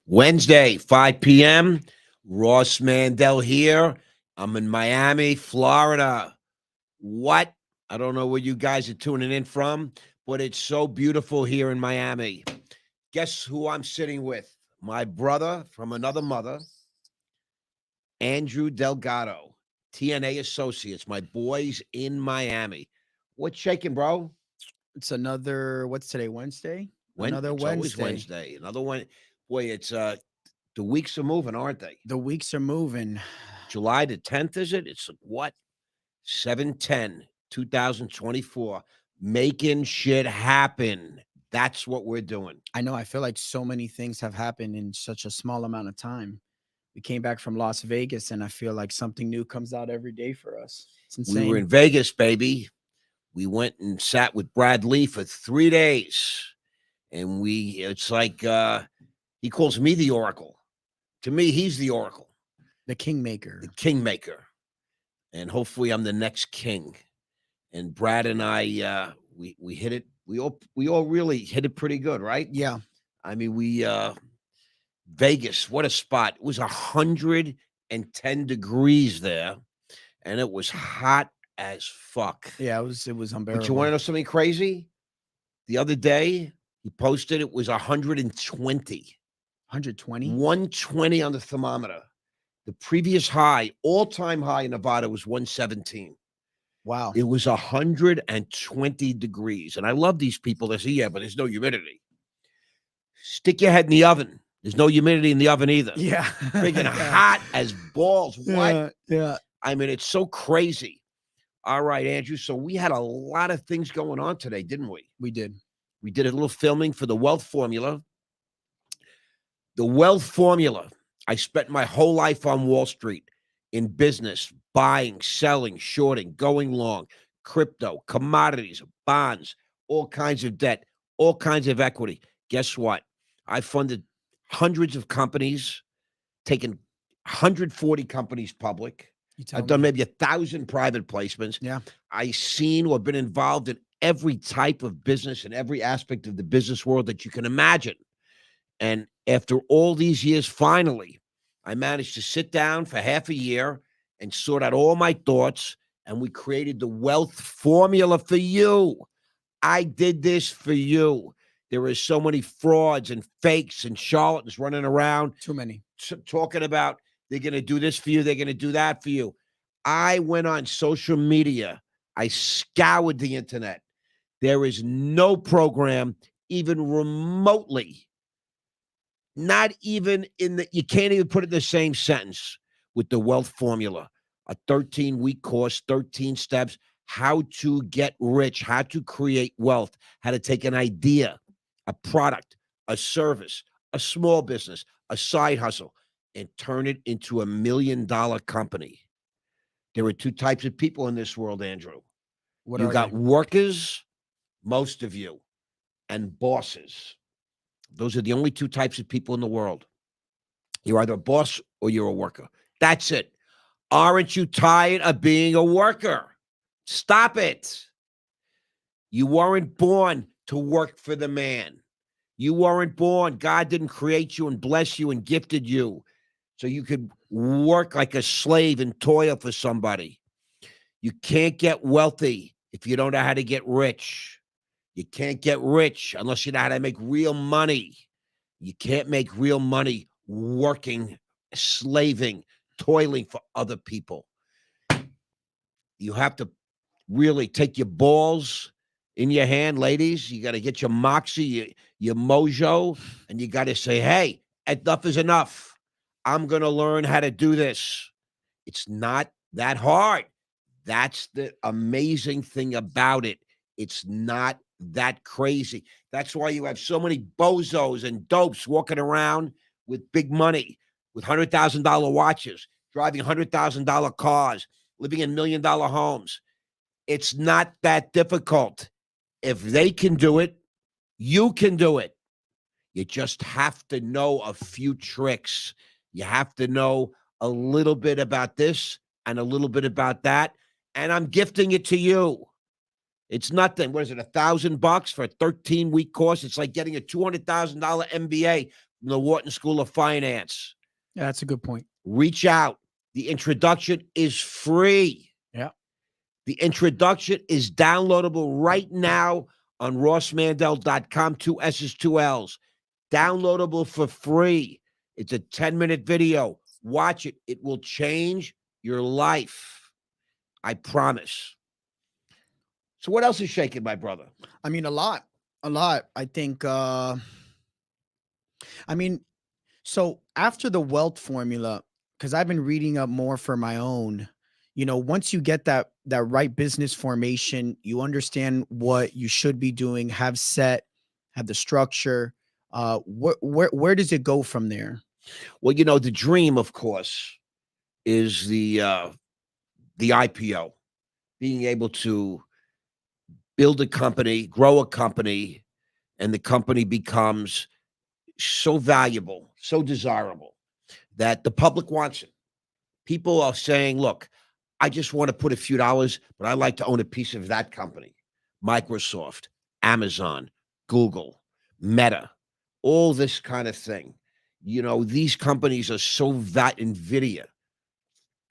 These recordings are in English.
Wednesday, 5 p.m. Ross Mandell here. I'm in Miami, Florida. What? I don't know where you guys are tuning in from, but it's so beautiful here in Miami. Guess who I'm sitting with? My brother from another mother, Andrew Delgado, TNA Associates, my boys in Miami. What's shaking, bro? It's another, what's today, Wednesday? When Another it's always Wednesday. Wednesday. Another one. Boy, it's the weeks are moving, aren't they? The weeks are moving. July the 10th, is it? It's what? 7/10, 2024. Making shit happen. That's what we're doing. I know, I feel like so many things have happened in such a small amount of time. We came back from Las Vegas, and I feel like something new comes out every day for us. It's We were insane. in Vegas, baby. We went and sat with Brad Lee for 3 days. And it's like he calls me the Oracle. To me, he's the Oracle, The the Kingmaker. Kingmaker. And hopefully I'm the next king. And Brad and I we hit it. We all really hit it pretty good, right? Yeah. I mean, we Vegas, what a spot. It was 110 degrees there, and it was hot as fuck. Yeah, it was But you unbearable. want to know something crazy? The other day, he posted it was 120. 120? 120 on the thermometer. The previous high, all-time high in Nevada was 117. Wow. It was 120 degrees. And I love these people that say, yeah, but there's no humidity. Stick your head in the oven. There's no humidity in the oven either. Yeah. Freaking Yeah. hot as balls. What? Yeah. Yeah. I mean, it's so crazy. All right, Andrew. So we had a lot of things going on today, didn't we? We did. We did a little filming for the Wealth Formula. The Wealth Formula. I spent my whole life on Wall Street in business, buying, selling, shorting, going long, crypto, commodities, bonds, all kinds of debt, all kinds of equity. Guess what? I funded hundreds of companies, taken 140 companies public. You tell I've done me. maybe 1,000 private placements. Yeah. I've seen or been involved in every type of business and every aspect of the business world that you can imagine. And after all these years, finally, I managed to sit down for half a year and sort out all my thoughts. And we created the Wealth Formula for you. I did this for you. There are so many frauds and fakes and charlatans running around Too many. talking about they're going to do this for you, they're going to do that for you. I went on social media, I scoured the internet. There is no program even remotely, not even in the, you can't even put it in the same sentence with the Wealth Formula. A 13-week course, 13 steps, how to get rich, how to create wealth, how to take an idea, a product, a service, a small business, a side hustle, and turn it into $1 million company. There are two types of people in this world, Andrew. What You are got they? workers, most of you, and bosses. Those are the only two types of people in the world. You're either a boss or you're a worker. That's it. Aren't you tired of being a worker? Stop it. You weren't born to work for the man. You weren't born. God didn't create you and bless you and gifted you so you could work like a slave and toil for somebody. You can't get wealthy if you don't know how to get rich. You can't get rich unless you know how to make real money. You can't make real money working, slaving, toiling for other people. You have to really take your balls in your hand, ladies. You got to get your moxie, your mojo, and you got to say, hey, enough is enough. I'm going to learn how to do this. It's not that hard. That's the amazing thing about it. It's not that crazy. That's why you have so many bozos and dopes walking around with big money, with $100,000 watches, driving $100,000 cars, living in $1 million homes. It's not that difficult. If they can do it, you can do it. You just have to know a few tricks. You have to know a little bit about this and a little bit about that. And I'm gifting it to you. It's nothing. What is it? $1,000 for a 13-week course? It's like getting a $200,000 MBA from the Wharton School of Finance. Yeah, that's a good point. Reach out. The introduction is free. Yeah. The introduction is downloadable right now on rossmandell.com. 2 S's, 2 L's. Downloadable for free. It's a 10-minute video. Watch it. It will change your life. I promise. So what else is shaking, my brother? I mean, a lot. I think, I mean, so after the wealth formula, because I've been reading up more for my own, once you get that right business formation, you understand what you should be doing, have the structure. Where does it go from there? Well, the dream, of course, is the IPO, being able to build a company, grow a company, and the company becomes so valuable, so desirable that the public wants it. People are saying, look, I just want to put a few dollars, but I'd like to own a piece of that company. Microsoft, Amazon, Google, Meta, all this kind of thing. These companies are so NVIDIA.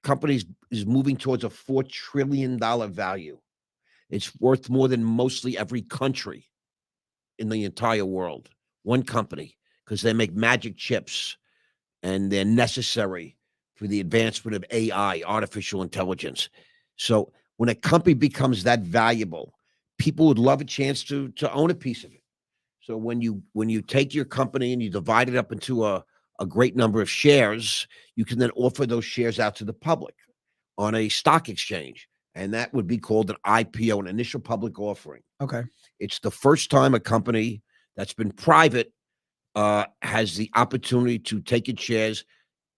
Companies is moving towards a $4 trillion value. It's worth more than mostly every country in the entire world. One company, because they make magic chips and they're necessary for the advancement of AI, artificial intelligence. So when a company becomes that valuable, people would love a chance to own a piece of it. So when you take your company and you divide it up into a great number of shares, you can then offer those shares out to the public on a stock exchange. And that would be called an IPO, an initial public offering. Okay. It's the first time a company that's been private has the opportunity to take its shares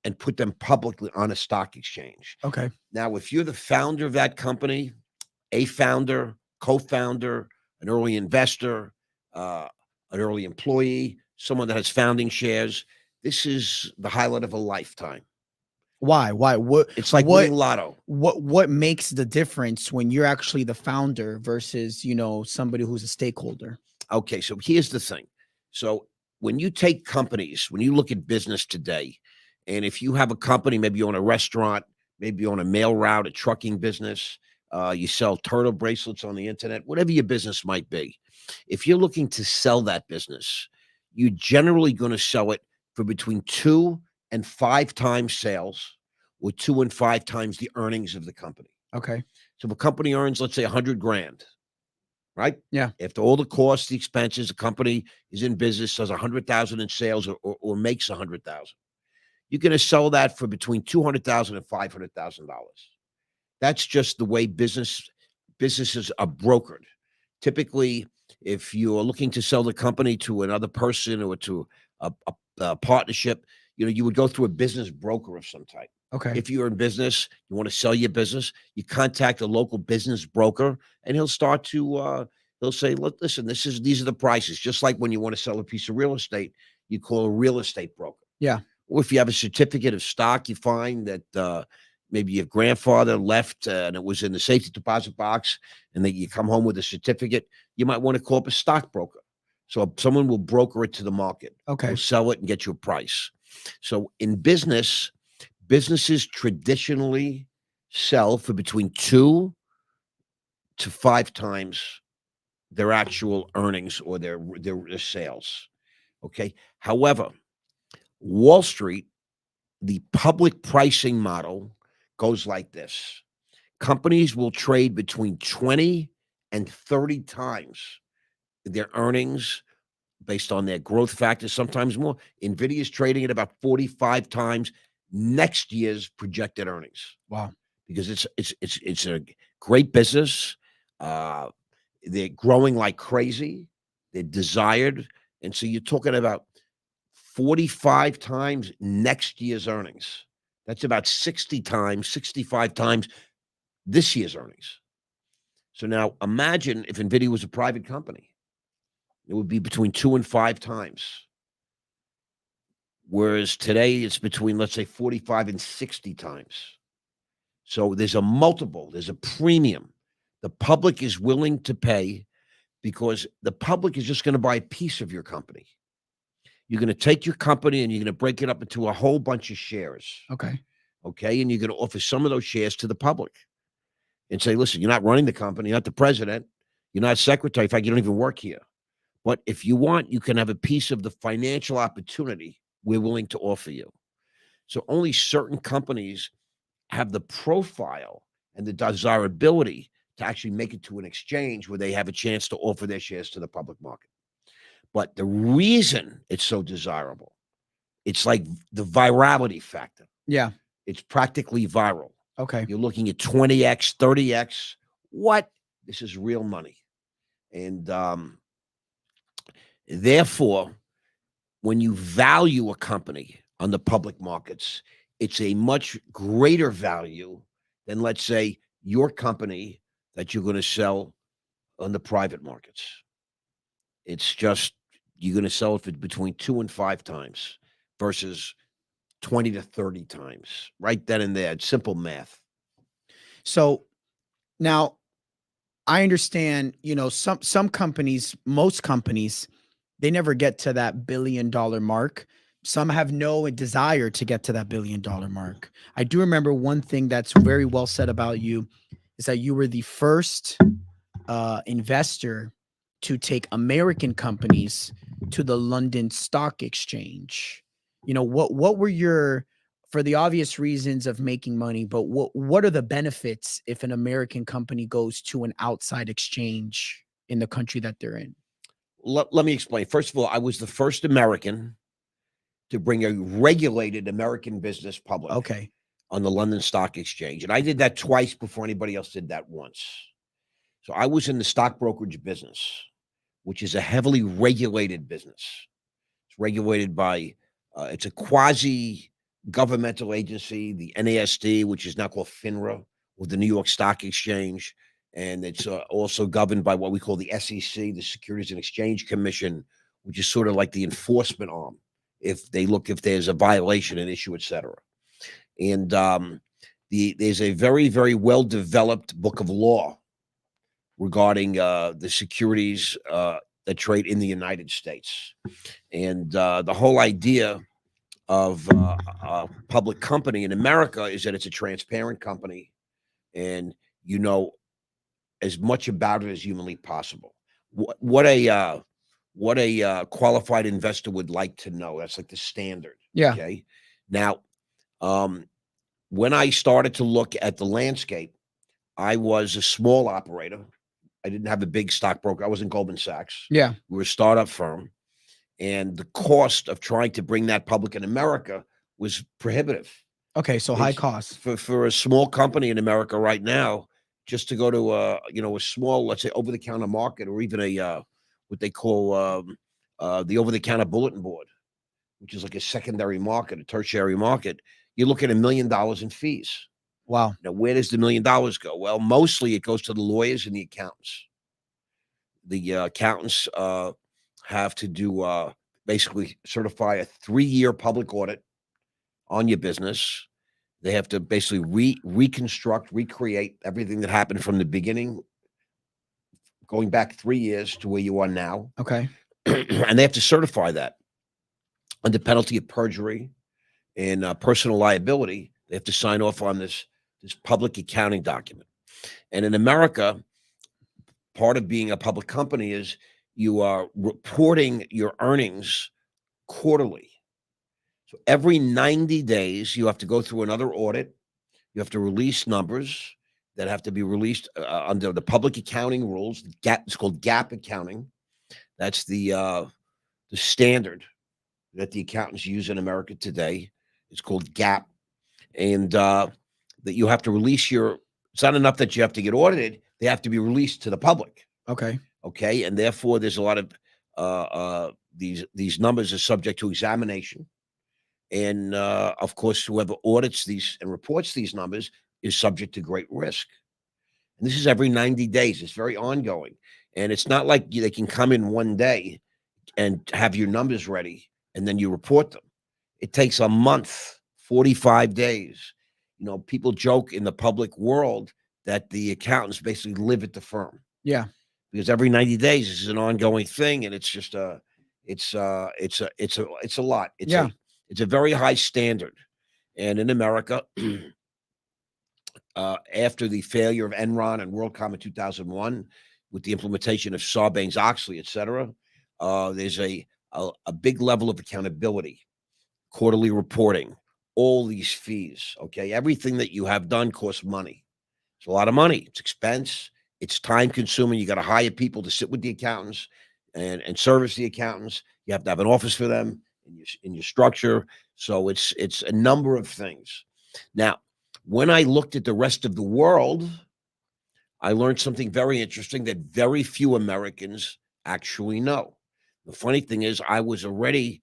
and put them publicly on a stock exchange. Okay. Now, if you're the founder of that company, a founder, co-founder, an early investor, an early employee, someone that has founding shares, this is the highlight of a lifetime. Why? What? It's like winning lotto. What makes the difference when you're actually the founder versus somebody who's a stakeholder? Okay, so here's the thing. So when you take companies, when you look at business today, and if you have a company, maybe you own a restaurant, maybe you own a mail route, a trucking business, you sell turtle bracelets on the internet, whatever your business might be. If you're looking to sell that business, you're generally going to sell it for between 2 and 5 times sales, or 2 and 5 times the earnings of the company. Okay. So if a company earns, let's say, 100 grand, right? Yeah. After all the costs, the expenses, the company is in business, does 100,000 in sales, or makes 100,000. You're going to sell that for between $200,000 and $500,000. That's just the way businesses are brokered. Typically, if you are looking to sell the company to another person or to a partnership, you would go through a business broker of some type. Okay. If you're in business, you want to sell your business, you contact a local business broker, and he'll start to he'll say, "Look, listen, these are the prices." Just like when you want to sell a piece of real estate, you call a real estate broker. Yeah. Or if you have a certificate of stock, you find that maybe your grandfather left and it was in the safety deposit box, and then you come home with a certificate, you might want to call up a stockbroker. So someone will broker it to the market. Okay. Will sell it and get you a price. So in businesses traditionally sell for between 2 to 5 times their actual earnings or their sales. Okay. However, Wall Street, the public pricing model goes like this. Companies will trade between 20 and 30 times their earnings based on their growth factors, sometimes more. NVIDIA is trading at about 45 times next year's projected earnings. Wow. Because it's a great business. They're growing like crazy. They're desired. And so you're talking about 45 times next year's earnings. That's about 60 times, 65 times this year's earnings. So now imagine if NVIDIA was a private company. It would be between 2 and 5 times. Whereas today it's between, let's say, 45 and 60 times. So there's a multiple, there's a premium. The public is willing to pay because the public is just going to buy a piece of your company. You're going to take your company and you're going to break it up into a whole bunch of shares. Okay. Okay. And you're going to offer some of those shares to the public and say, listen, you're not running the company, you're not the president, you're not secretary. In fact, you don't even work here. But if you want, you can have a piece of the financial opportunity we're willing to offer you. So only certain companies have the profile and the desirability to actually make it to an exchange where they have a chance to offer their shares to the public market. But the reason it's so desirable, it's like the virality factor. Yeah. It's practically viral. Okay. You're looking at 20x, 30x. What? This is real money. And therefore, when you value a company on the public markets, it's a much greater value than, let's say, your company that you're going to sell on the private markets. It's just you're going to sell it for between 2 and 5 times versus 20 to 30 times right then and there. It's simple math. So now I understand, some companies, most companies, they never get to that $1 billion mark. Some have no desire to get to that $1 billion mark. I do remember one thing that's very well said about you is that you were the first investor to take American companies to the London Stock Exchange. What were your, for the obvious reasons of making money, but what are the benefits if an American company goes to an outside exchange in the country that they're in? Let me explain. First of all, I was the first American to bring a regulated American business public Okay. on the London Stock Exchange. And I did that twice before anybody else did that once. So I was in the stock brokerage business, which is a heavily regulated business. It's regulated by, it's a quasi-governmental agency, the NASD, which is now called FINRA, with the New York Stock Exchange. And it's also governed by what we call the SEC, the Securities and Exchange Commission, which is sort of like the enforcement arm. If there's a violation, an issue, et cetera. And there's a very, very well-developed book of law regarding the securities that trade in the United States. And the whole idea of a public company in America is that it's a transparent company and you know as much about it as humanly possible. What a qualified investor would like to know. That's like the standard. Yeah. Okay. Now, when I started to look at the landscape, I was a small operator. I didn't have a big stockbroker. I wasn't Goldman Sachs. Yeah. We were a startup firm. And the cost of trying to bring that public in America was prohibitive. Okay. So high cost. For a small company in America right now, just to go to a small, let's say, over-the-counter market, or even a what they call the over-the-counter bulletin board, which is like a secondary market, a tertiary market, you're looking at $1 million in fees. Wow. Now, where does the $1 million go? Well, mostly it goes to the lawyers and the accountants. The accountants have to do basically certify a 3-year public audit on your business. They have to basically reconstruct, recreate everything that happened from the beginning, going back 3 years to where you are now. Okay. And they have to certify that under penalty of perjury and personal liability. They have to sign off on this public accounting document. And in America, part of being a public company is you are reporting your earnings quarterly. So every 90 days, you have to go through another audit. You have to release numbers that have to be released under the public accounting rules. It's called GAAP accounting. That's the standard that the accountants use in America today. It's called GAAP. And that you have to release it's not enough that you have to get audited. They have to be released to the public. Okay. Okay. And therefore, there's a lot of these numbers are subject to examination. And of course, whoever audits these and reports these numbers is subject to great risk. And this is every 90 days. It's very ongoing. And it's not like they can come in one day and have your numbers ready and then you report them. It takes a month, 45 days. People joke in the public world that the accountants basically live at the firm. Yeah. Because every 90 days this is an ongoing thing, and it's just it's a lot. Yeah. It's a very high standard. And in America, after the failure of Enron and WorldCom in 2001, with the implementation of Sarbanes-Oxley, et cetera, there's a big level of accountability, quarterly reporting, all these fees. Okay, everything that you have done costs money. It's a lot of money. It's expense. It's time consuming. You got to hire people to sit with the accountants and service the accountants. You have to have an office for them in your structure. So it's a number of things. Now, when I looked at the rest of the world, I learned something very interesting that very few Americans actually know. The funny thing is, I was already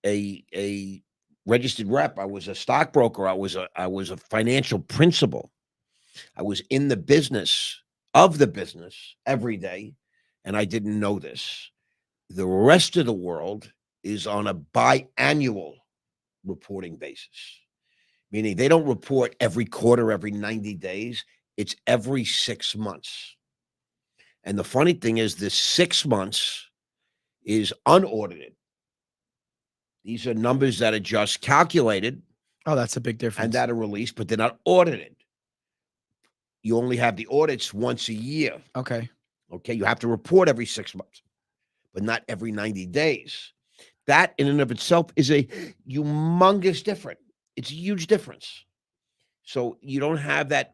a registered rep. I was a stockbroker. I was a financial principal. I was in the business of the business every day, and I didn't know this. The rest of the world is on a biannual reporting basis, meaning they don't report every quarter, every 90 days. It's every 6 months. And the funny thing is, the 6 months is unaudited. These are numbers that are just calculated Oh, that's a big and difference. that are released, but they're not audited. You only have the audits once a year. Okay. Okay. You have to report every 6 months, but not every 90 days. That in and of itself is a humongous difference. It's a huge difference. So you don't have that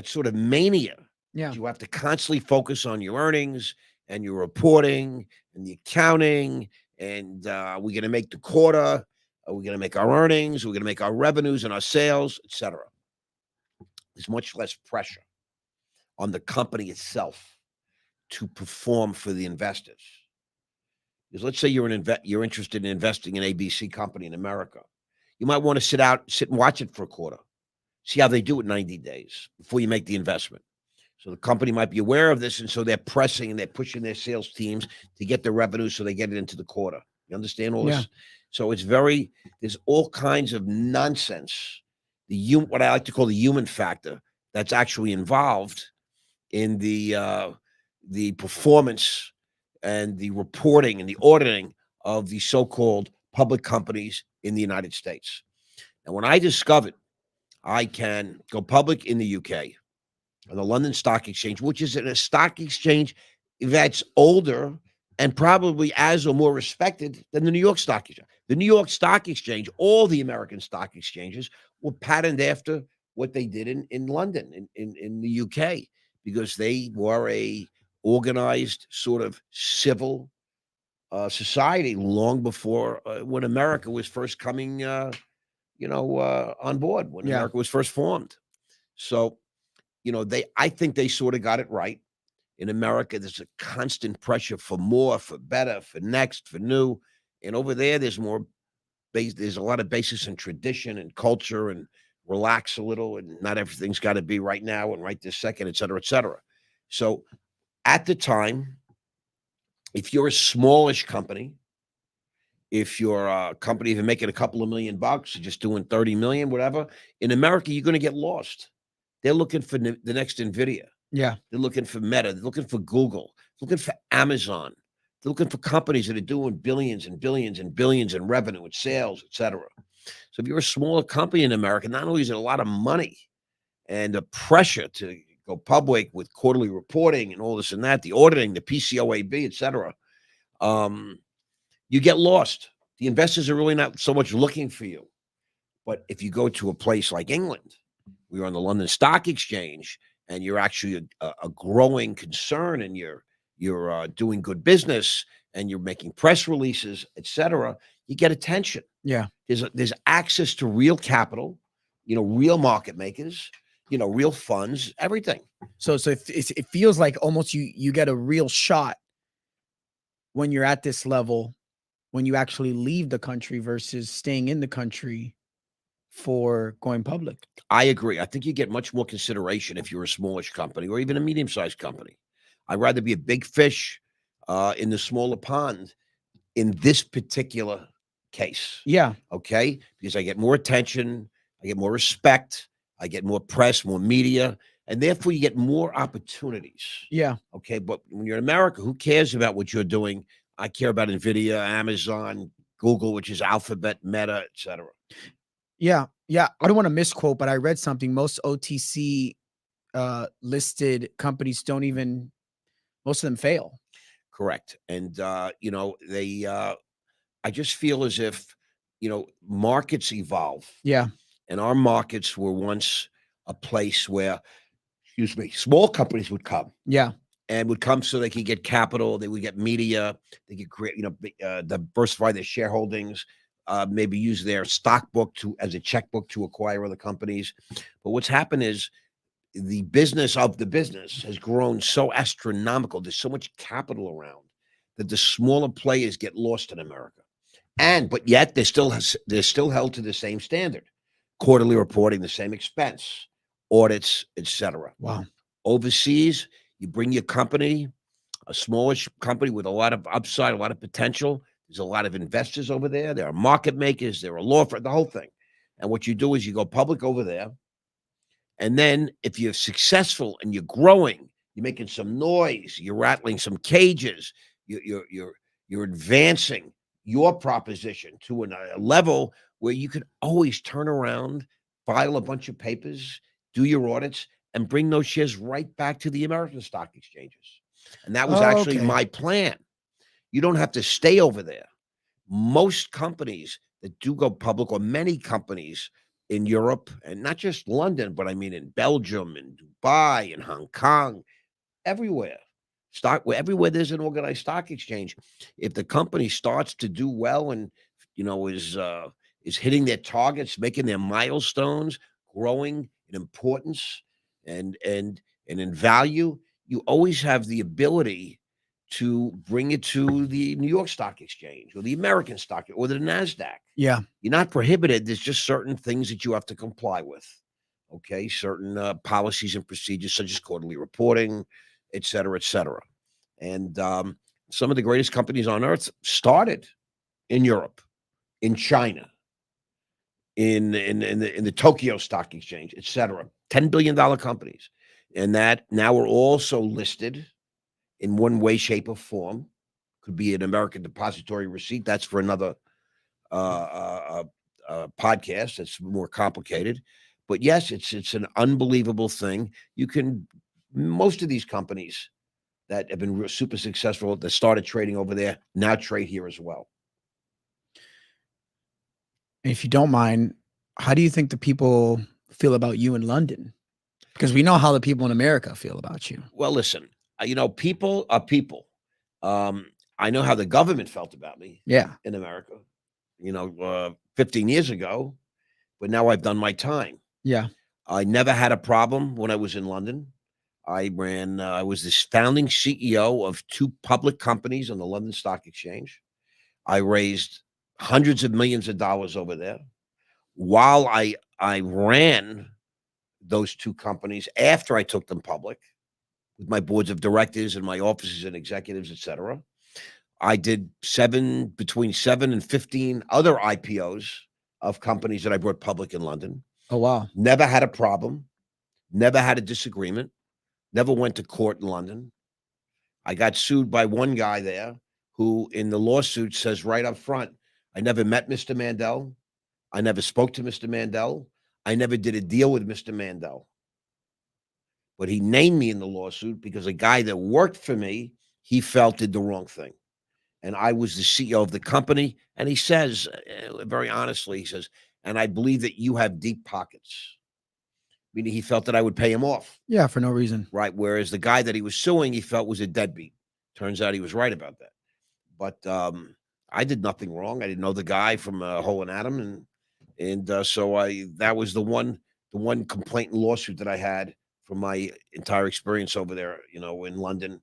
sort of mania. Yeah. You have to constantly focus on your earnings and your reporting and the accounting. And we're going to make the quarter. Are we going to make our earnings? We're going to make our revenues and our sales, etc. There's much less pressure on the company itself to perform for the investors. Because let's say you're interested in investing in ABC company in America. You might want to sit and watch it for a quarter. See how they do it 90 days before you make the investment. So the company might be aware of this, and so they're pressing and they're pushing their sales teams to get the revenue so they get it into the quarter. You understand all Yeah. this? So there's all kinds of nonsense. What I like to call the human factor that's actually involved in the performance and the reporting and the auditing of the so-called public companies in the United States. And when I discovered I can go public in the UK on the London Stock Exchange, which is a stock exchange that's older and probably as or more respected than the New York Stock Exchange. The New York Stock Exchange, all the American stock exchanges were patterned after what they did in London, in the UK, because they were a organized sort of civil society long before when America was first coming, on board, when Yeah. America was first formed. So, I think they sort of got it right. In America, there's a constant pressure for more, for better, for next, for new. And over there, there's a lot of basis in tradition and culture and relax a little, and not everything's got to be right now and right this second, et cetera, et cetera. So at the time, if you're a smallish company, if you're a company that's making a couple of $1 million, just doing 30 million, whatever, in America, you're going to get lost. They're looking for the next NVIDIA. Yeah. They're looking for Meta. They're looking for Google. They're looking for Amazon. They're looking for companies that are doing billions and billions and billions in revenue and sales, et cetera. So if you're a smaller company in America, not only is it a lot of money and the pressure to go public with quarterly reporting and all this and that, the auditing, the PCOAB, et cetera, you get lost. The investors are really not so much looking for you. But if you go to a place like England, we're on the London Stock Exchange, and you're actually a growing concern, and you're doing good business, and you're making press releases, et cetera, you get attention. Yeah. There's access to real capital, real market makers, real funds, everything. So it feels like almost you get a real shot when you're at this level, when you actually leave the country versus staying in the country for going public. I agree. I think you get much more consideration if you're a smallish company or even a medium-sized company. I'd rather be a big fish in the smaller pond in this particular case. Yeah. Okay? Because I get more attention, I get more respect, I get more press, more media, and therefore you get more opportunities. Yeah. Okay? But when you're in America, who cares about what you're doing I care about Nvidia, Amazon, Google, which is Alphabet, Meta, etc. Yeah, yeah. I don't want to misquote, but I read something. Most OTC listed companies don't even. Most of them fail. Correct. And I just feel as if markets evolve, Yeah, and our markets were once a place where, excuse me, small companies would come yeah, and would come so they could get capital, they would get media, they could create, diversify their shareholdings, maybe use their stock book to as a checkbook to acquire other companies. But what's happened is the business of the business has grown so astronomical. There's so much capital around that the smaller players get lost in America. But yet they're still held to the same standard, quarterly reporting, the same expense, audits, etc. wow. Overseas, you bring your company, a smallish company with a lot of upside, a lot of potential. There's a lot of investors over there. There are market makers. There are law firms, the whole thing. And what you do is you go public over there. And then if you're successful and you're growing, you're making some noise, you're rattling some cages, you're advancing your proposition to a level where you can always turn around, file a bunch of papers, do your audits, and bring those shares right back to the American stock exchanges. And that was Oh, actually okay. my plan. You don't have to stay over there. Most companies that do go public, or many companies in Europe, and not just London, but I mean in Belgium, in Dubai, in Hong Kong, everywhere. Everywhere there's an organized stock exchange. If the company starts to do well and is hitting their targets, making their milestones, growing in importance and in value, you always have the ability to bring it to the New York Stock Exchange or the American Stock or the Nasdaq. Yeah, You're not prohibited. There's just certain things that you have to comply with. Okay, certain policies and procedures such as quarterly reporting, et cetera, et cetera. And some of the greatest companies on earth started in Europe, in China, in the Tokyo Stock Exchange, et cetera. $10 billion companies, and that now are also listed in one way, shape, or form. Could be an American depository receipt. That's for another podcast. That's more complicated. But yes, it's an unbelievable thing. Most of these companies that have been super successful that started trading over there now trade here as well. if you don't mind, how do you think the people feel about you in London? Because we know how the people in America feel about you. Well, listen, people are people. Um, I know how the government felt about me Yeah, in America, 15 years ago, but now I've done my time. yeah. I never had a problem when I was in London. I was this founding CEO of two public companies on the London Stock Exchange. I raised hundreds of millions of dollars over there. While I ran those two companies after I took them public with my boards of directors and my officers and executives, et cetera, I did between 7 and 15 other IPOs of companies that I brought public in London. Oh, wow. Never had a problem, never had a disagreement, never went to court in London. I got sued by one guy there who, in the lawsuit, says right up front, I never met Mr. Mandell. I never spoke to Mr. Mandell. I never did a deal with Mr. Mandell. But he named me in the lawsuit because a guy that worked for me, he felt did the wrong thing. And I was the CEO of the company. And he says, very honestly, he says, and I believe that you have deep pockets. Meaning he felt that I would pay him off. Yeah, for no reason. Right. Whereas the guy that he was suing, he felt was a deadbeat. Turns out he was right about that. But I did nothing wrong. I didn't know the guy from Hole and Adam, so that was the one complaint and lawsuit that I had from my entire experience over there, in London,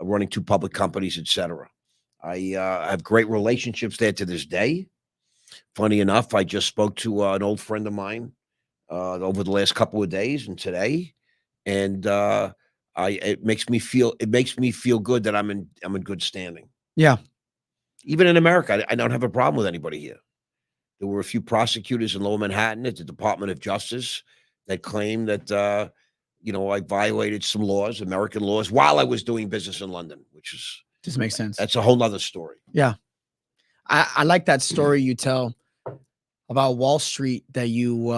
running two public companies, etc. I have great relationships there to this day. Funny enough, I just spoke to an old friend of mine over the last couple of days and today, and it makes me feel good that I'm in good standing. Yeah. Even in America, I don't have a problem with anybody here. There were a few prosecutors in Lower Manhattan at the Department of Justice that claimed that I violated some laws, American laws, while I was doing business in London, which is Just makes sense. That's a whole nother story. Yeah. I like that story you tell about Wall Street that you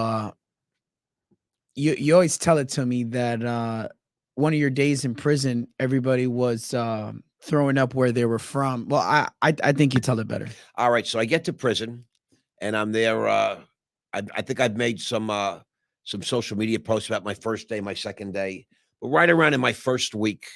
always tell it to me that one of your days in prison, everybody was throwing up where they were from. Well, I think you tell it better. All right, so I get to prison, and I'm there. I think I've made some social media posts about my first day, my second day, but right around in my first week,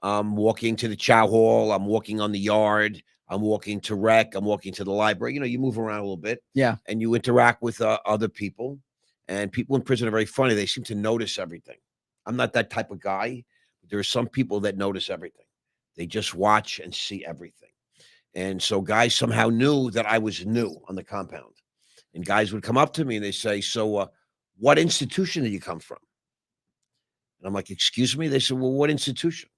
I'm walking to the chow hall. I'm walking on the yard. I'm walking to rec. I'm walking to the library. You know, you move around a little bit, Yeah. and you interact with other people. And people in prison are very funny. They seem to notice everything. I'm not that type of guy. But there are some people that notice everything. They just watch and see everything. And so guys somehow knew that I was new on the compound. And guys would come up to me and they say, "So, what institution did you come from?" And I'm like, "Excuse me?" They said, "Well, what institution?"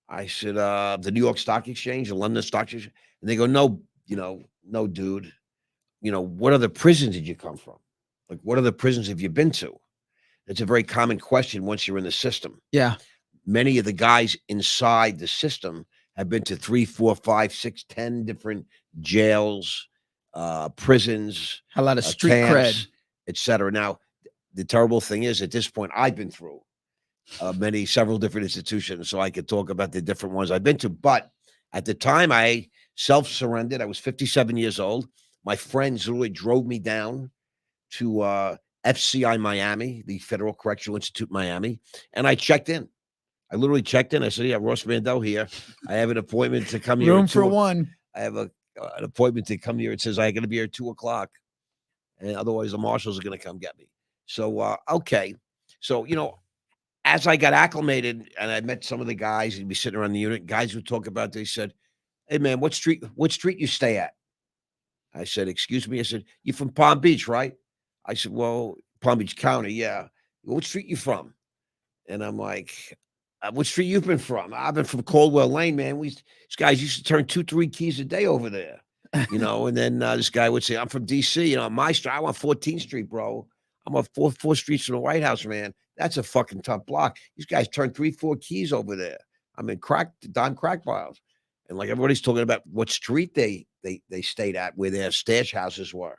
I said, "The New York Stock Exchange, the London Stock Exchange." And they go, "No, no, dude. What other prisons did you come from? Like, what other prisons have you been to?" It's a very common question once you're in the system. Yeah. Many of the guys inside the system have been to 3, 4, 5, 6, 10 different jails, prisons, A lot of street camps, cred. etc. Now, the terrible thing is, at this point, I've been through several different institutions, so I could talk about the different ones I've been to. But at the time, I self-surrendered. I was 57 years old. My friends literally drove me down to FCI Miami, the Federal Correctional Institute Miami, and I checked in. I literally checked in. I said, "Yeah, Ross Mandell here. I have an appointment to come here. Room for one. I have an appointment to come here." It says I got to be here at 2:00, and otherwise the marshals are going to come get me. So okay, so as I got acclimated and I met some of the guys, and be sitting around the unit, guys would talk about. They said, "Hey man, what street you stay at?" I said, "Excuse me." I said, "You from Palm Beach, right?" I said, "Well, Palm Beach County, yeah." "What street you from?" And I'm like, "What street you've been from?" "I've been from Caldwell Lane, man. These guys used to turn 2, 3 keys a day over there." And then this guy would say, "I'm from DC. On my street, I'm on 14th Street, bro. I'm on four streets from the White House, man. That's a fucking tough block. These guys turn 3, 4 keys over there. I'm in dime crack piles." And like everybody's talking about what street they stayed at, where their stash houses were,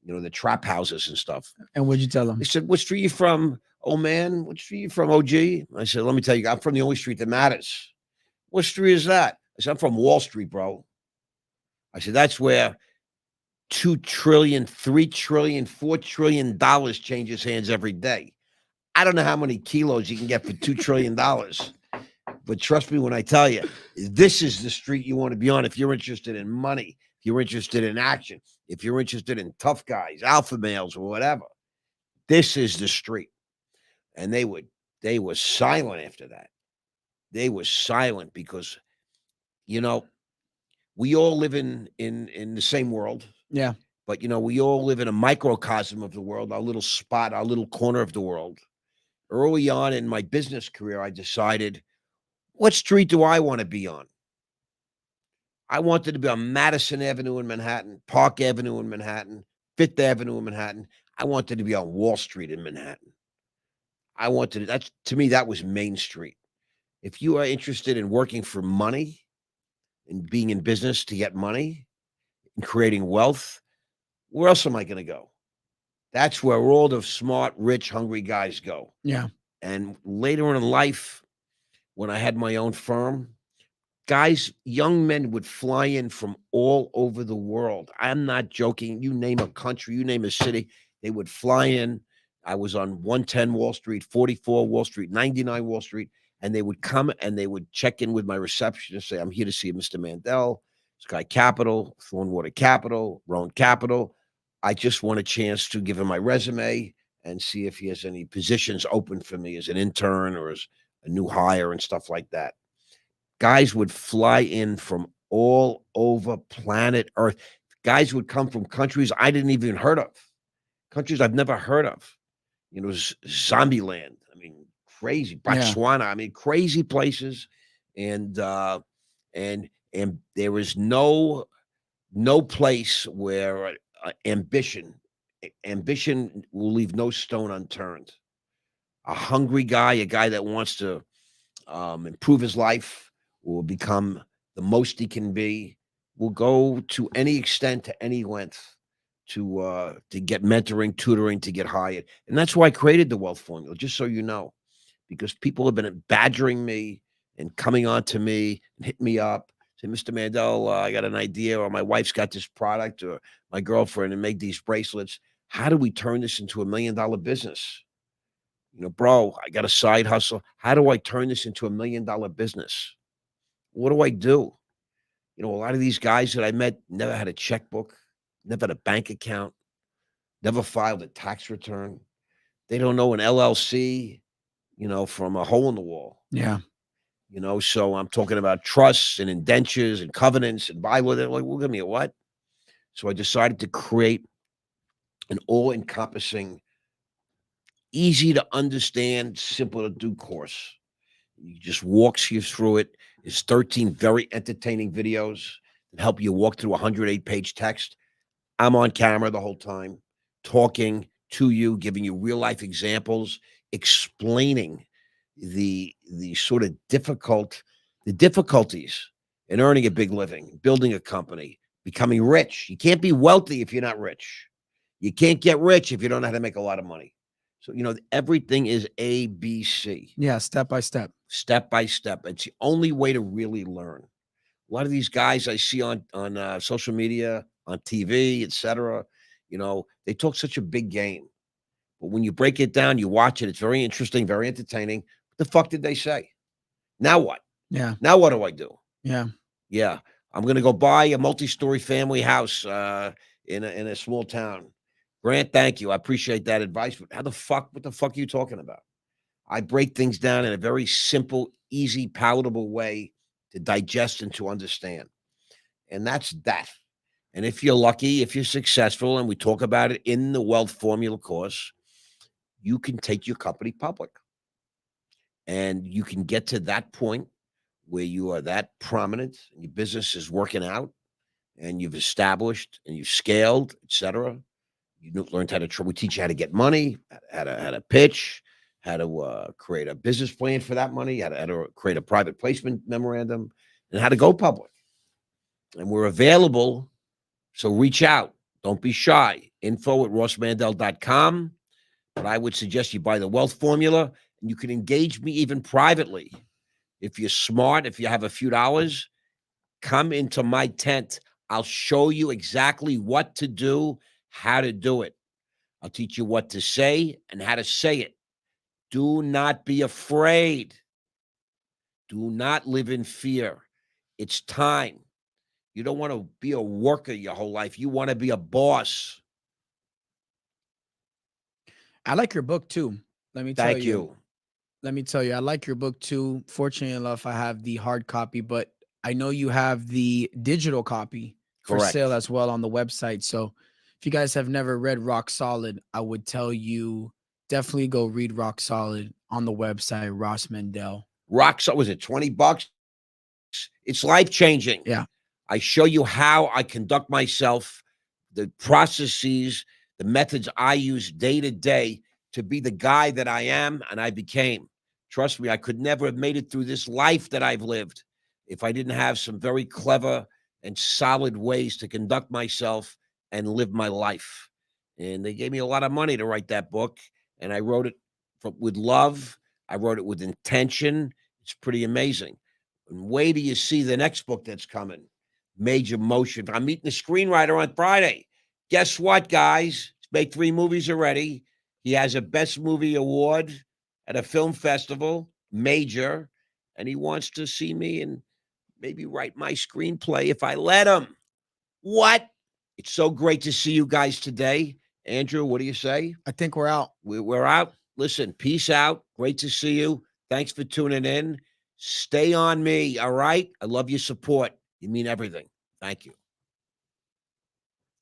the trap houses and stuff. And what'd you tell them? They said, "What street you from, old man? What street you from, OG?" I said, "Let me tell you, I'm from the only street that matters." "What street is that?" I said, "I'm from Wall Street, bro." I said, "That's where 2 trillion, 3 trillion, $4 trillion changes hands every day. I don't know how many kilos you can get for $2 trillion. But trust me when I tell you, this is the street you want to be on if you're interested in money, if you're interested in action, if you're interested in tough guys, alpha males, or whatever. This is the street." And they were silent after that. They were silent because, you know, we all live in the same world, Yeah. but we all live in a microcosm of the world, our little spot, our little corner of the world. Early on in my business career, I decided, what street do I want to be on? I wanted to be on Madison Avenue in Manhattan, Park Avenue in Manhattan, Fifth Avenue in Manhattan. I wanted to be on Wall Street in Manhattan. To me, that was Main Street. If you are interested in working for money and being in business to get money and creating wealth, where else am I going to go? That's where all the smart, rich, hungry guys go. Yeah. And later in life, when I had my own firm, young men would fly in from all over the world. I'm not joking. You name a country, you name a city, they would fly in. I was on 110 Wall Street, 44 Wall Street, 99 Wall Street, and they would come and they would check in with my receptionist, say, "I'm here to see Mr. Mandell, Sky Capital, Thornwater Capital, Roan Capital. I just want a chance to give him my resume and see if he has any positions open for me as an intern or as a new hire and stuff like that." Guys would fly in from all over planet Earth. Guys would come from countries I didn't even heard of, countries I've never heard of. Zombie land. I mean, crazy. Yeah. Botswana. I mean, crazy places. And and there was no place where ambition will leave no stone unturned. A hungry guy, a guy that wants to improve his life, will become the most he can be, will go to any extent, to any length to get mentoring, tutoring, to get hired. And that's why I created the wealth formula, just so you know, because people have been badgering me and coming on to me and hit me up. Say, Mr. Mandell, I got an idea, or my wife's got this product, or my girlfriend, and make these bracelets. How do we turn this into $1 million business? Bro, I got a side hustle. How do I turn this into $1 million business? What do I do? A lot of these guys that I met never had a checkbook, never had a bank account, never filed a tax return. They don't know an LLC, from a hole in the wall. Yeah. So I'm talking about trusts and indentures and covenants and Bible. They're like, well, give me a what? So I decided to create an all-encompassing, easy to understand, simple to do course. He just walks you through it. It's 13 very entertaining videos that help you walk through a 108-page text. I'm on camera the whole time, talking to you, giving you real life examples, explaining the sort of difficulties in earning a big living, building a company, becoming rich. You can't be wealthy if you're not rich. You can't get rich if you don't know how to make a lot of money. So, everything is ABC. Yeah. Step by step. Step by step. It's the only way to really learn. A lot of these guys I see on social media, on TV, etc., they talk such a big game. But when you break it down, you watch it, it's very interesting, very entertaining. What the fuck did they say? Now what? Yeah. Now what do I do? Yeah. Yeah, I'm going to go buy a multi-story family house in a small town. Grant, thank you. I appreciate that advice. But what the fuck are you talking about? I break things down in a very simple, easy, palatable way to digest and to understand. And that's that. And if you're lucky, if you're successful, and we talk about it in the wealth formula course, you can take your company public. And you can get to that point where you are that prominent and your business is working out and you've established and you've scaled, etc. You learned how to we teach you how to get money, how to pitch, how to create a business plan for that money, how to create a private placement memorandum, and how to go public. And we're available, so reach out. Don't be shy. info@rossmandell.com. But I would suggest you buy the wealth formula, and you can engage me even privately. If you're smart, if you have a few dollars, come into my tent. I'll show you exactly what to do, how to do it. I'll teach you what to say and how to say it. Do not be afraid. Do not live in fear. It's time. You don't want to be a worker your whole life. You want to be a boss. I like your book too. Let me tell Thank you. you. Let me tell you, I like your book too. Fortunately enough, I have the hard copy, but I know you have the digital copy for sale Correct. as well on the website. So if you guys have never read Rock Solid, I would tell you definitely go read Rock Solid on the website, Ross Mandell. Was it $20? It's life changing. Yeah. I show you how I conduct myself, the processes, the methods I use day to day to be the guy that I am and I became. Trust me, I could never have made it through this life that I've lived if I didn't have some very clever and solid ways to conduct myself and live my life. And they gave me a lot of money to write that book, and I wrote it with love. I wrote it with intention. It's pretty amazing. And wait till you see the next book that's coming. Major Motion. I'm meeting the screenwriter on Friday. Guess what, guys? He's made 3 movies already. He has a Best Movie Award at a film festival, major, and he wants to see me and maybe write my screenplay if I let him. What? It's so great to see you guys today. Andrew, what do you say? I think we're out. We're out. Listen, peace out. Great to see you. Thanks for tuning in. Stay on me, all right? I love your support. You mean everything. Thank you.